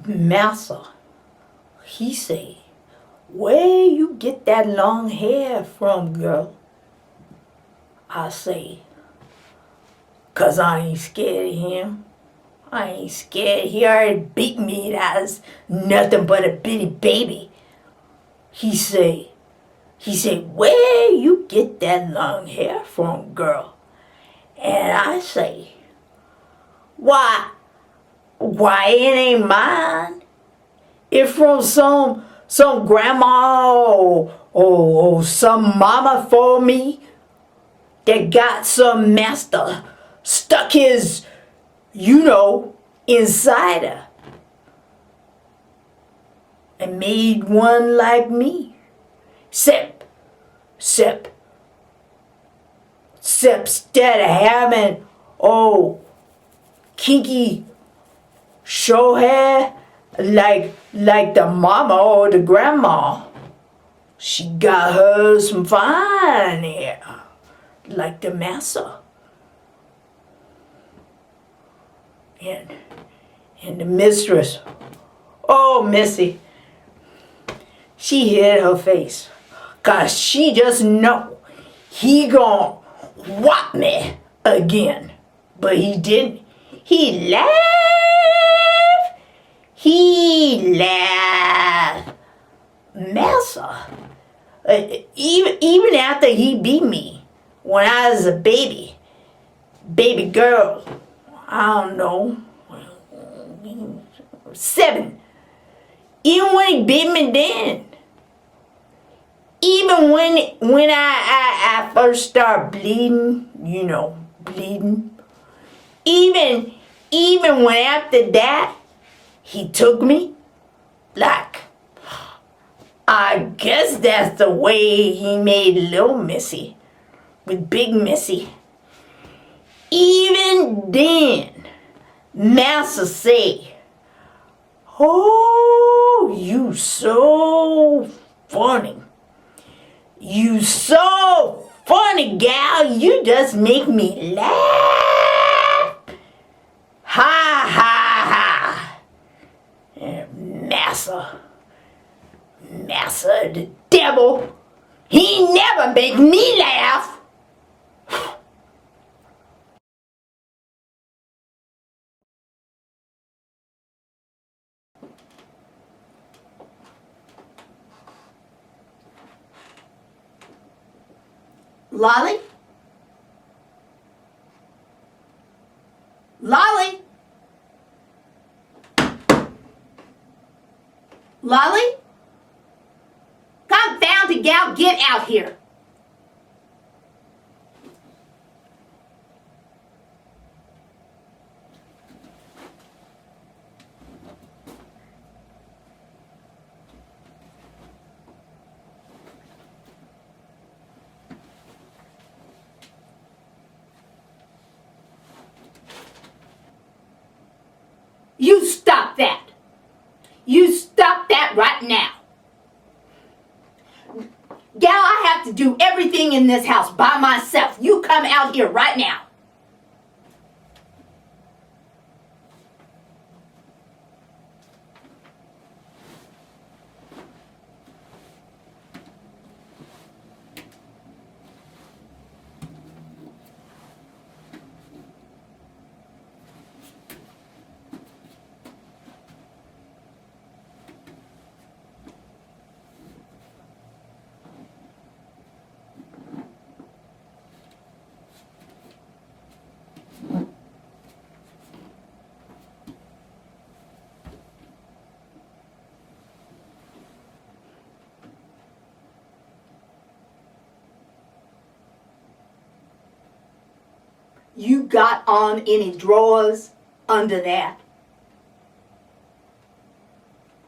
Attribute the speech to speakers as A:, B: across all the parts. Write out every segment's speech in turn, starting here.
A: Massa, he say, where you get that long hair from, girl? I say, 'cause I ain't scared of him. I ain't scared. He already beat me as nothing but a bitty baby. He say, where you get that long hair from, girl? And I say, why it ain't mine. It's from some grandma or some mama for me that got some master stuck his, inside her and made one like me. Sip, instead of having, kinky short hair like the mama or the grandma. She got her some fine hair like the massa. And the mistress, Missy, she hid her face, 'cause she just know he gon' whop me again. But he didn't. He laughed. Massa. Even after he beat me when I was a baby girl, I don't know, 7. Even when he beat me then, even when I first started bleeding, even when after that he took me, like, I guess that's the way he made little Missy with big Missy. Even then, Master say, you so funny. You so funny, gal. You just make me laugh. Ha, ha, ha. And Master, the devil, he never make me laugh. LaLi? LaLi? LaLi? Confounded gal, get out here. You stop that. You stop that right now. Gal, I have to do everything in this house by myself. You come out here right now. You got on any drawers under that?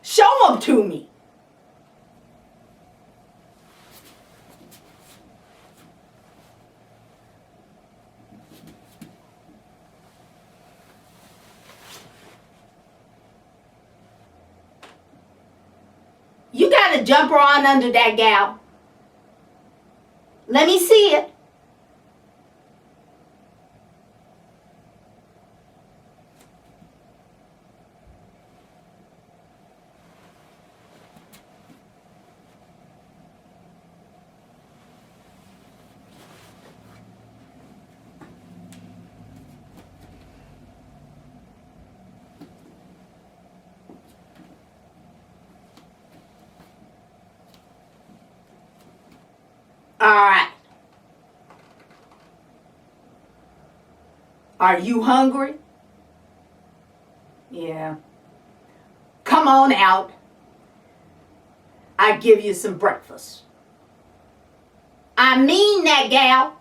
A: Show them to me. You got a jumper on under that, gal. Let me see it. Are you hungry? Yeah. Come on out. I give you some breakfast. I mean that, gal.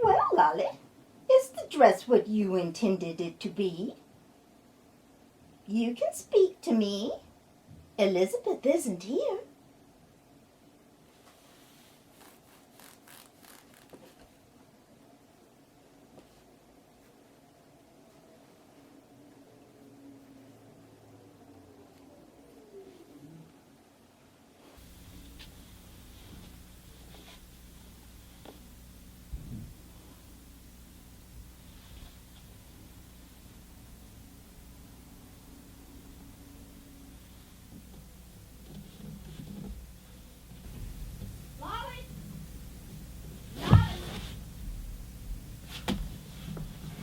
B: Well, LaLi, is the dress what you intended it to be? You can speak to me. Elizabeth isn't here.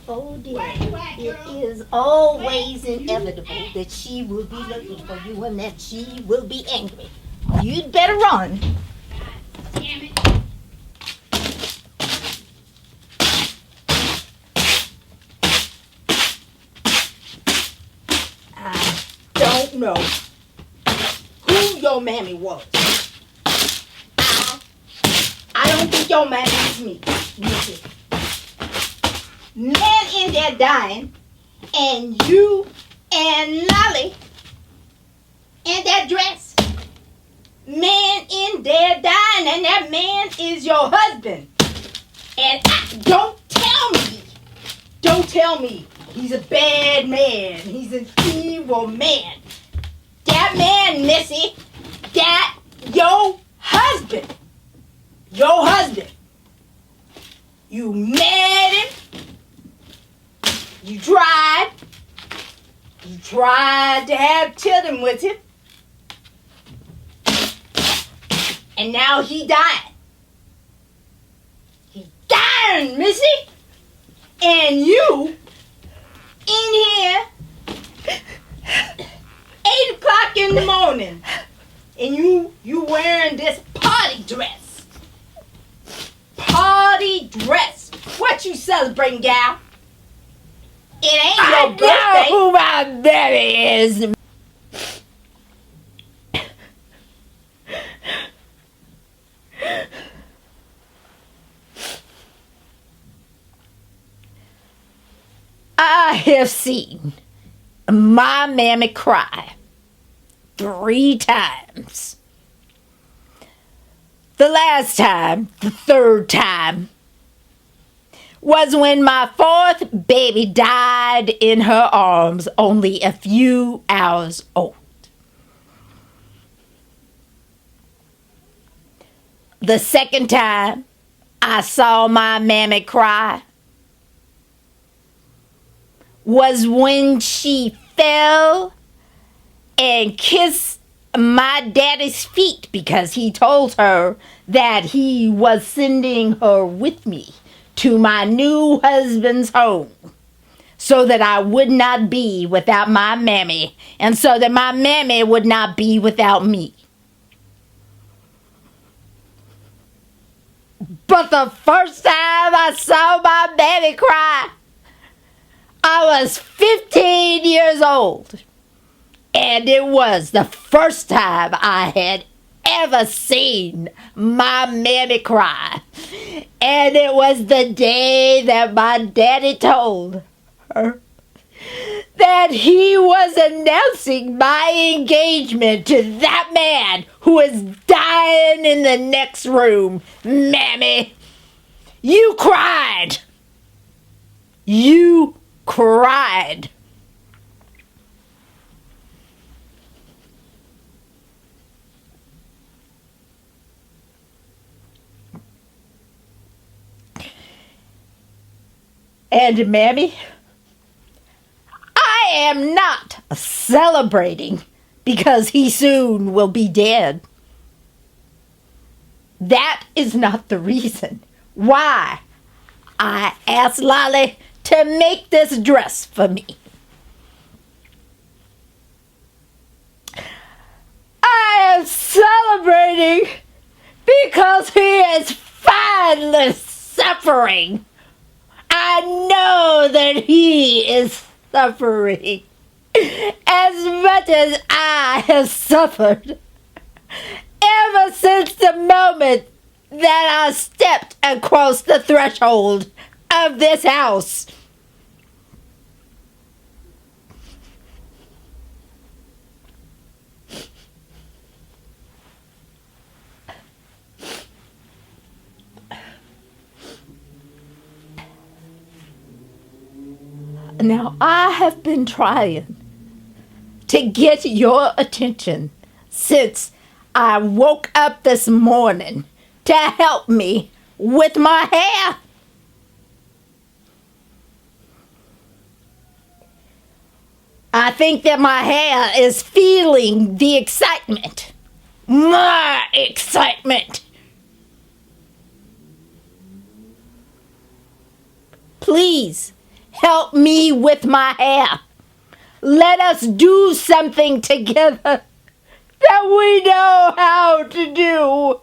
B: Oh dear, it is always inevitable that she will be looking for you and that she will be angry. You'd better run.
C: Damn it.
B: I don't know who your mammy was. I don't think your mammy is me, Missy. Man in there dying, and you and LaLi in that dress. Man in there dying, and that man is your husband. And don't tell me he's a bad man. He's an evil man. That man, Missy, that your husband. Your husband. You met him. You tried to have children with him, and now he died. He died, Missy, and you in here 8 o'clock in the morning, and you wearing this party dress. Party dress. What you celebrating, gal? It ain't your birthday.
A: I know who my daddy is. I have seen my mammy cry 3 times. The last time, the 3rd time, was when my 4th baby died in her arms, only a few hours old. The 2nd time I saw my mammy cry was when she fell and kissed my daddy's feet because he told her that he was sending her with me to my new husband's home so that I would not be without my mammy and so that my mammy would not be without me. But the first time I saw my mammy cry, I was 15 years old, and it was the first time I had ever seen my mammy cry. And it was the day that my daddy told her that he was announcing my engagement to that man who is dying in the next room. Mammy, you cried. You cried. And Mammy, I am not celebrating
B: because he soon will be dead. That is not the reason why I asked LaLi to make this dress for me. I am celebrating because he is finally suffering. I know that he is suffering as much as I have suffered ever since the moment that I stepped across the threshold of this house. Now, I have been trying to get your attention since I woke up this morning to help me with my hair. I think that my hair is feeling the excitement. My excitement. Please help me with my hair. Let us do something together that we know how to do.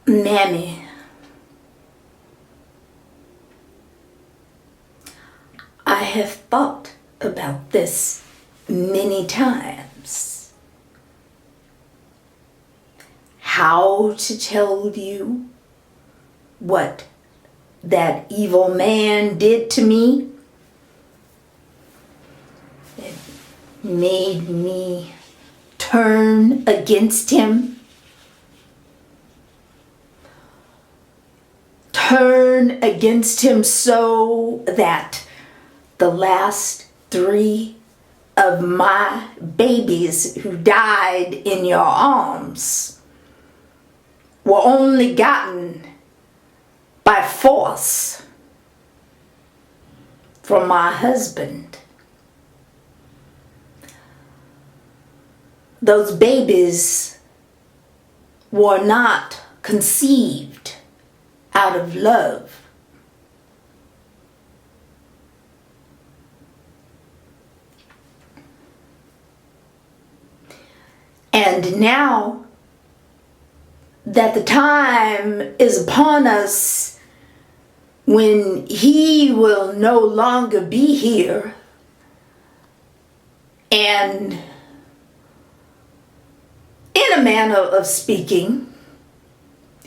A: Mammy, have thought about this many times. How to tell you what that evil man did to me. It made me turn against him. Turn against him so that the last 3 of my babies who died in your arms were only gotten by force from my husband. Those babies were not conceived out of love. And now that the time is upon us when he will no longer be here, and in a manner of speaking,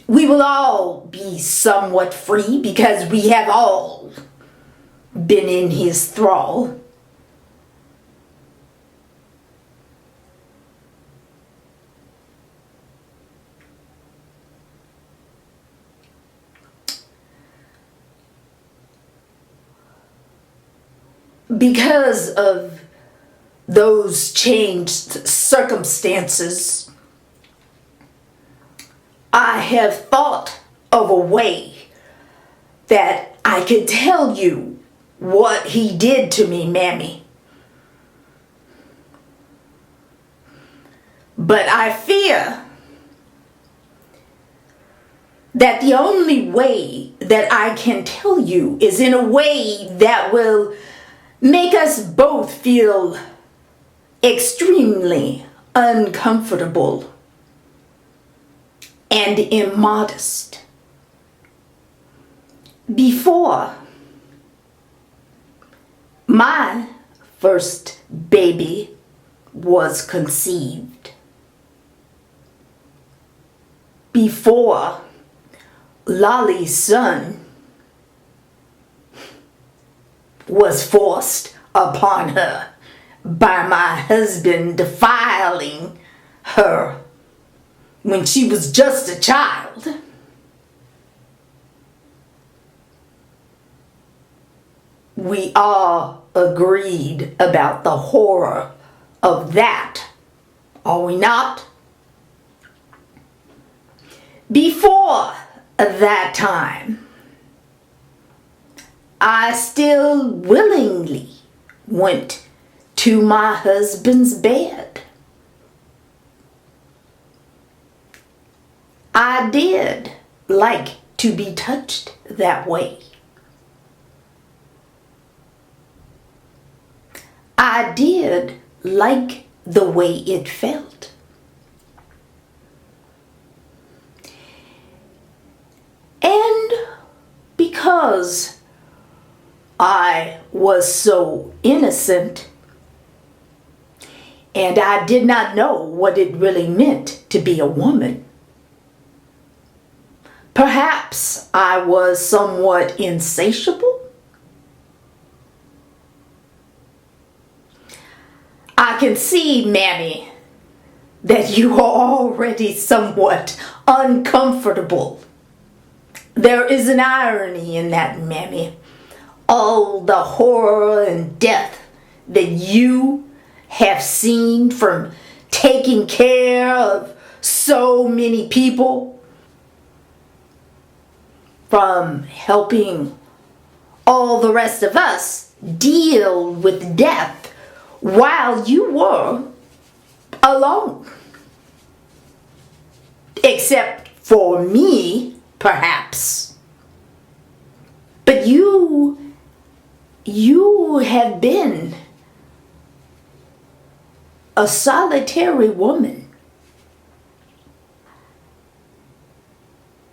A: we will all be somewhat free because we have all been in his thrall. Because of those changed circumstances, I have thought of a way that I could tell you what he did to me, Mammy. But I fear that the only way that I can tell you is in a way that will make us both feel extremely uncomfortable and immodest. Before my first baby was conceived, before LaLi's son was forced upon her by my husband defiling her when she was just a child, we all agreed about the horror of that, are we not? Before that time, I still willingly went to my husband's bed. I did like to be touched that way. I did like the way it felt. And because I was so innocent and I did not know what it really meant to be a woman, perhaps I was somewhat insatiable. I can see, Mammy, that you are already somewhat uncomfortable. There is an irony in that, Mammy. All the horror and death that you have seen from taking care of so many people, from helping all the rest of us deal with death while you were alone. Except for me, perhaps. But you have been a solitary woman.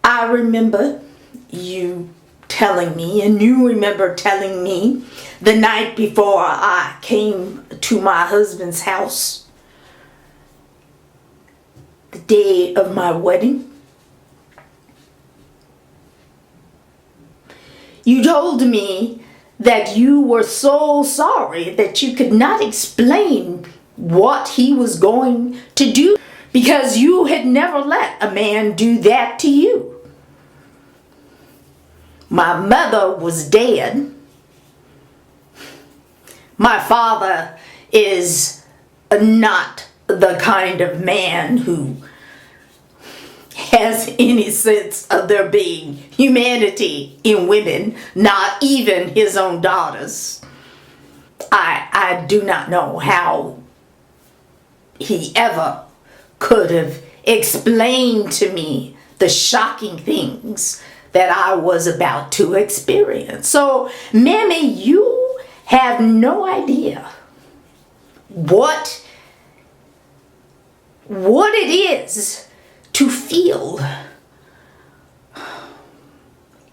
A: I remember you telling me, and you remember telling me the night before I came to my husband's house, the day of my wedding. You told me that you were so sorry that you could not explain what he was going to do because you had never let a man do that to you. My mother was dead. My father is not the kind of man who has any sense of there being humanity in women, not even his own daughters. I do not know how he ever could have explained to me the shocking things that I was about to experience. So, Mammy, you have no idea what it is to feel.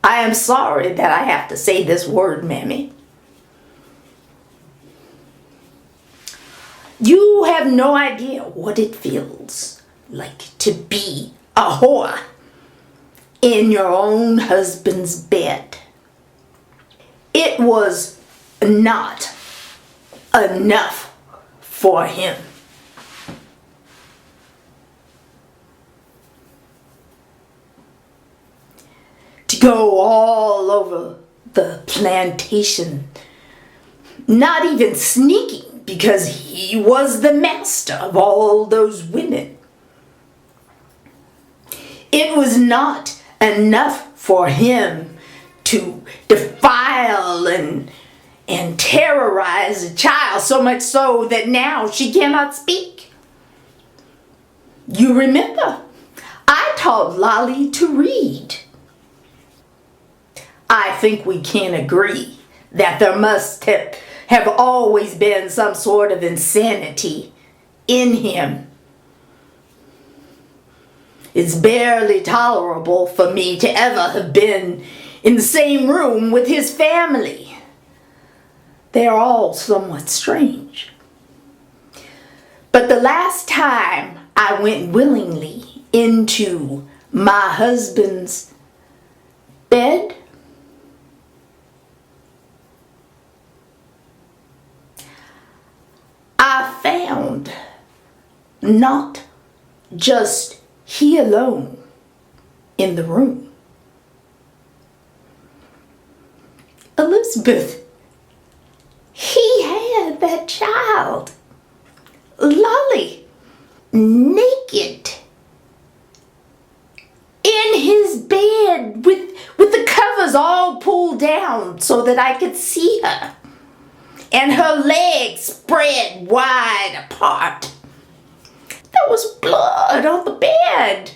A: I am sorry that I have to say this word, Mammy. You have no idea what it feels like to be a whore in your own husband's bed. It was not enough for him. To go all over the plantation, not even sneaking, because he was the master of all those women. It was not enough for him to defile and terrorize a child, so much so that now she cannot speak. You remember, I taught LaLi to read. I think we can agree that there must have always been some sort of insanity in him. It's barely tolerable for me to ever have been in the same room with his family. They're all somewhat strange. But the last time I went willingly into my husband's bed, I found not just he alone in the room. Elizabeth, he had that child, LaLi, naked in his bed with the covers all pulled down so that I could see her, and her legs spread wide apart. There was blood on the bed.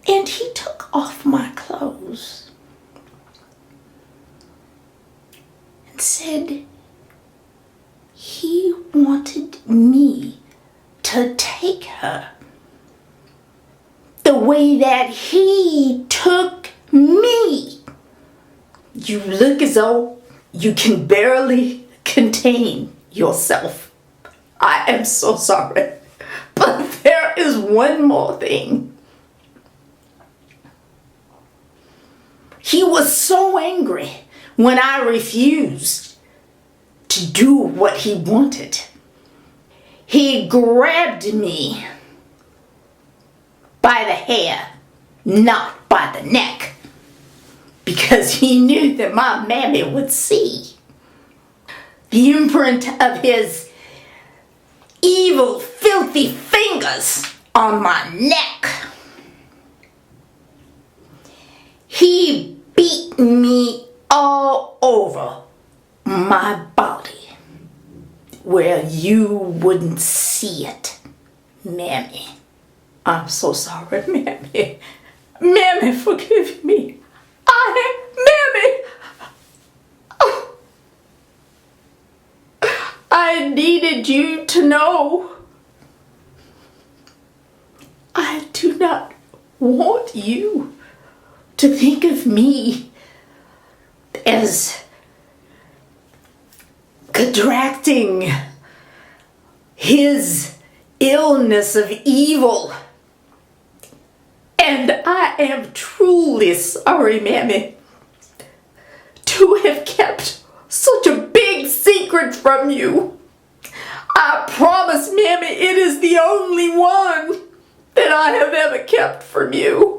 A: And he took off my clothes and said he wanted me to take her the way that he took me. You look as though you can barely contain yourself. I am so sorry, but there is one more thing. He was so angry when I refused to do what he wanted. He grabbed me by the hair, not by the neck, because he knew that my mammy would see the imprint of his evil, filthy fingers on my neck. He beat me all over my body where you wouldn't see it, Mammy. I'm so sorry, Mammy. Mammy, forgive me. Mammy. I needed you to know not want you to think of me as contracting his illness of evil. And I am truly sorry, Mammy, to have kept such a big secret from you. I promise, Mammy, it is the only one that I have ever kept from you.